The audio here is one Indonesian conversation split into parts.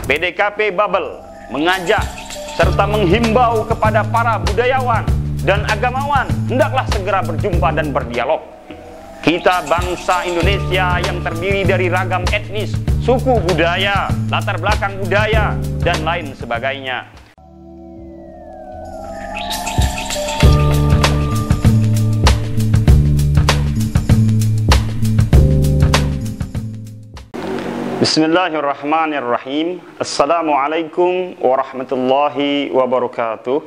PDKP Babel mengajak serta menghimbau kepada para budayawan dan agamawan hendaklah segera berjumpa dan berdialog. Kita bangsa Indonesia yang terdiri dari ragam etnis, suku budaya, latar belakang budaya, dan lain sebagainya. Bismillahirrahmanirrahim. Assalamualaikum warahmatullahi wabarakatuh.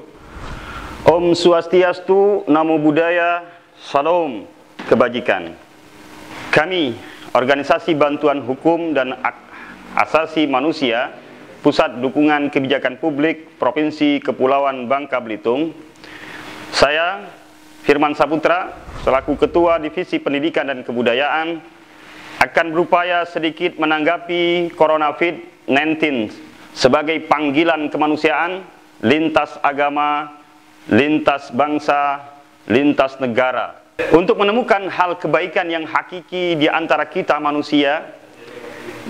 Om Swastiastu, Namo Buddhaya, Salam Kebajikan. Kami, Organisasi Bantuan Hukum dan Asasi Manusia, Pusat Dukungan Kebijakan Publik Provinsi Kepulauan Bangka Belitung. Saya, Firman Saputra, selaku Ketua Divisi Pendidikan dan Kebudayaan, akan berupaya sedikit menanggapi COVID-19 sebagai panggilan kemanusiaan, lintas agama, lintas bangsa, lintas negara, untuk menemukan hal kebaikan yang hakiki di antara kita manusia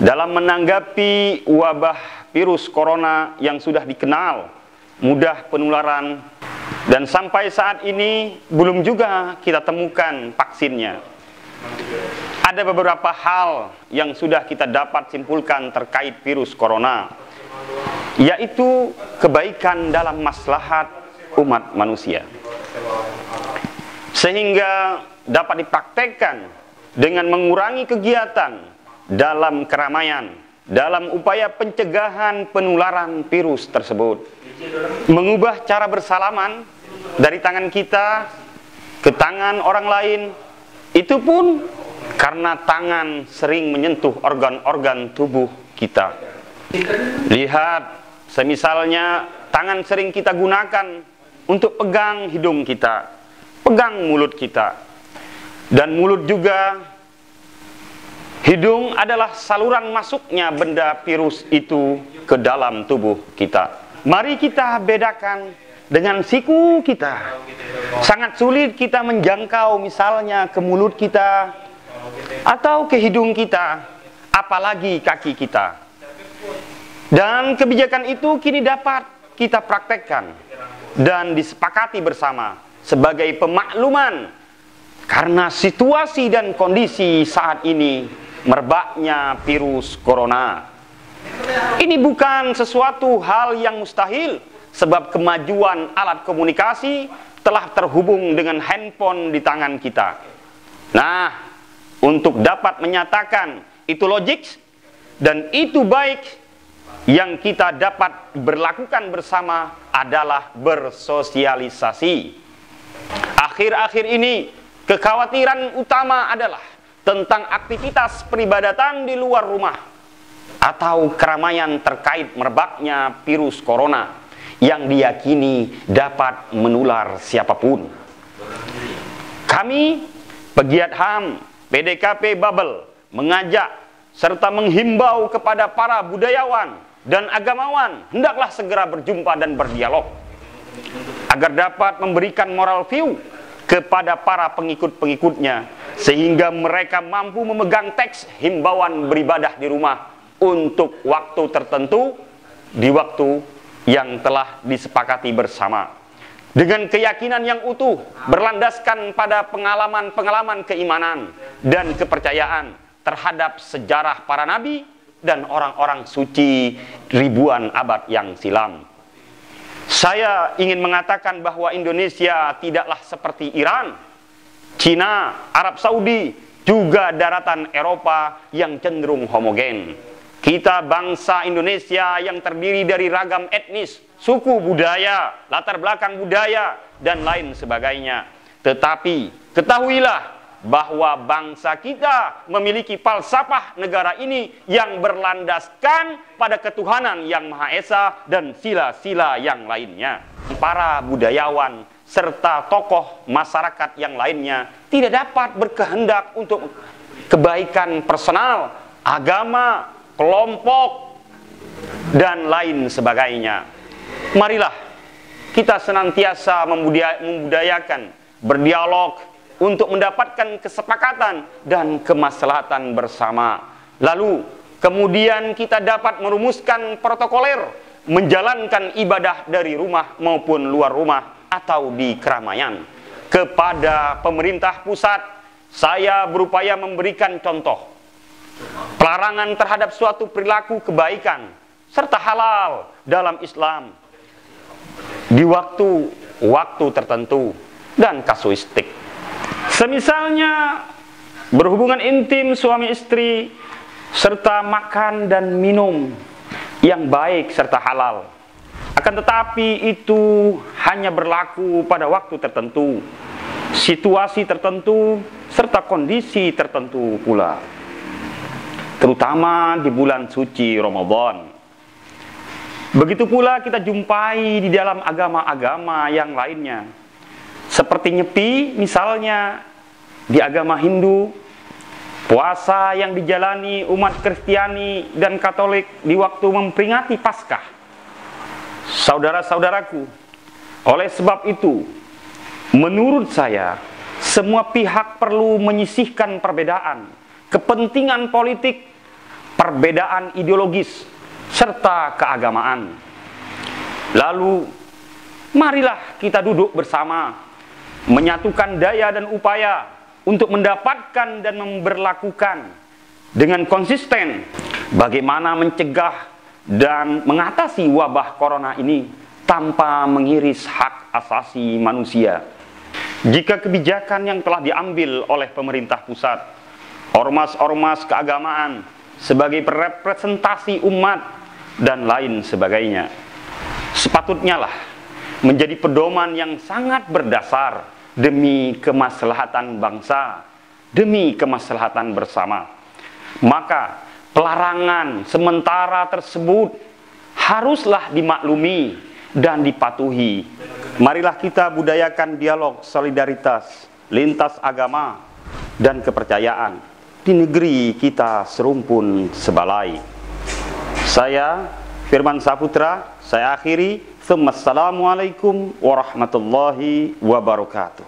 dalam menanggapi wabah virus corona yang sudah dikenal mudah penularan dan sampai saat ini belum juga kita temukan vaksinnya. Ada beberapa hal yang sudah kita dapat simpulkan terkait virus corona, yaitu kebaikan dalam maslahat umat manusia, sehingga dapat dipraktekkan dengan mengurangi kegiatan dalam keramaian dalam upaya pencegahan penularan virus tersebut. Mengubah cara bersalaman dari tangan kita ke tangan orang lain, itu pun karena tangan sering menyentuh organ-organ tubuh kita. Lihat, semisalnya tangan sering kita gunakan untuk pegang hidung kita, pegang mulut kita. Dan mulut juga, hidung adalah saluran masuknya benda virus itu ke dalam tubuh kita. Mari kita bedakan dengan siku kita. Sangat sulit kita menjangkau misalnya ke mulut kita atau ke hidung kita, apalagi kaki kita. Dan kebijakan itu kini dapat kita praktekkan dan disepakati bersama sebagai pemakluman karena situasi dan kondisi saat ini merebaknya virus corona. Ini bukan sesuatu hal yang mustahil, sebab kemajuan alat komunikasi telah terhubung dengan handphone di tangan kita. Nah, untuk dapat menyatakan itu logik dan itu baik, yang kita dapat berlakukan bersama adalah bersosialisasi. Akhir-akhir ini, kekhawatiran utama adalah tentang aktivitas peribadatan di luar rumah atau keramaian terkait merebaknya virus corona yang diyakini dapat menular siapapun. Kami, pegiat HAM PDKP Babel, mengajak serta menghimbau kepada para budayawan dan agamawan hendaklah segera berjumpa dan berdialog agar dapat memberikan moral view kepada para pengikut-pengikutnya sehingga mereka mampu memegang teks himbauan beribadah di rumah untuk waktu tertentu di waktu yang telah disepakati bersama dengan keyakinan yang utuh berlandaskan pada pengalaman-pengalaman keimanan dan kepercayaan terhadap sejarah para nabi dan orang-orang suci ribuan abad yang silam. Saya ingin mengatakan bahwa Indonesia tidaklah seperti Iran, Cina, Arab Saudi, juga daratan Eropa yang cenderung homogen. Kita bangsa Indonesia yang terdiri dari ragam etnis, suku budaya, latar belakang budaya, dan lain sebagainya. Tetapi ketahuilah bahwa bangsa kita memiliki falsafah negara ini yang berlandaskan pada ketuhanan yang Maha Esa dan sila-sila yang lainnya. Para budayawan serta tokoh masyarakat yang lainnya tidak dapat berkehendak untuk kebaikan personal, agama, kelompok, dan lain sebagainya. Marilah kita senantiasa membudayakan, berdialog untuk mendapatkan kesepakatan dan kemaslahatan bersama. Lalu Kemudian kita dapat merumuskan protokoler menjalankan ibadah dari rumah maupun luar rumah atau di keramaian. Kepada pemerintah pusat, saya berupaya memberikan contoh pelarangan terhadap suatu perilaku kebaikan serta halal dalam Islam di waktu tertentu dan kasuistik. Semisalnya berhubungan intim suami istri serta makan dan minum yang baik serta halal. Akan tetapi itu hanya berlaku pada waktu tertentu, situasi tertentu, serta kondisi tertentu pula. Terutama di bulan suci Ramadan. Begitu pula kita jumpai di dalam agama-agama yang lainnya. Seperti Nyepi misalnya di agama Hindu, puasa yang dijalani umat Kristiani dan Katolik di waktu memperingati Paskah. Saudara-saudaraku, oleh sebab itu, menurut saya, semua pihak perlu menyisihkan perbedaan, kepentingan politik, perbedaan ideologis, serta keagamaan. Lalu, marilah kita duduk bersama, menyatukan daya dan upaya untuk mendapatkan dan memberlakukan dengan konsisten bagaimana mencegah dan mengatasi wabah corona ini tanpa mengiris hak asasi manusia. Jika kebijakan yang telah diambil oleh pemerintah pusat, ormas-ormas keagamaan sebagai representasi umat dan lain sebagainya, sepatutnya lah menjadi pedoman yang sangat berdasar demi kemaslahatan bangsa, demi kemaslahatan bersama. Maka pelarangan sementara tersebut haruslah dimaklumi dan dipatuhi. Marilah kita budayakan dialog solidaritas lintas agama dan kepercayaan di negeri kita serumpun sebalai. Saya Firman Saputra, saya akhiri. Assalamualaikum warahmatullahi wabarakatuh.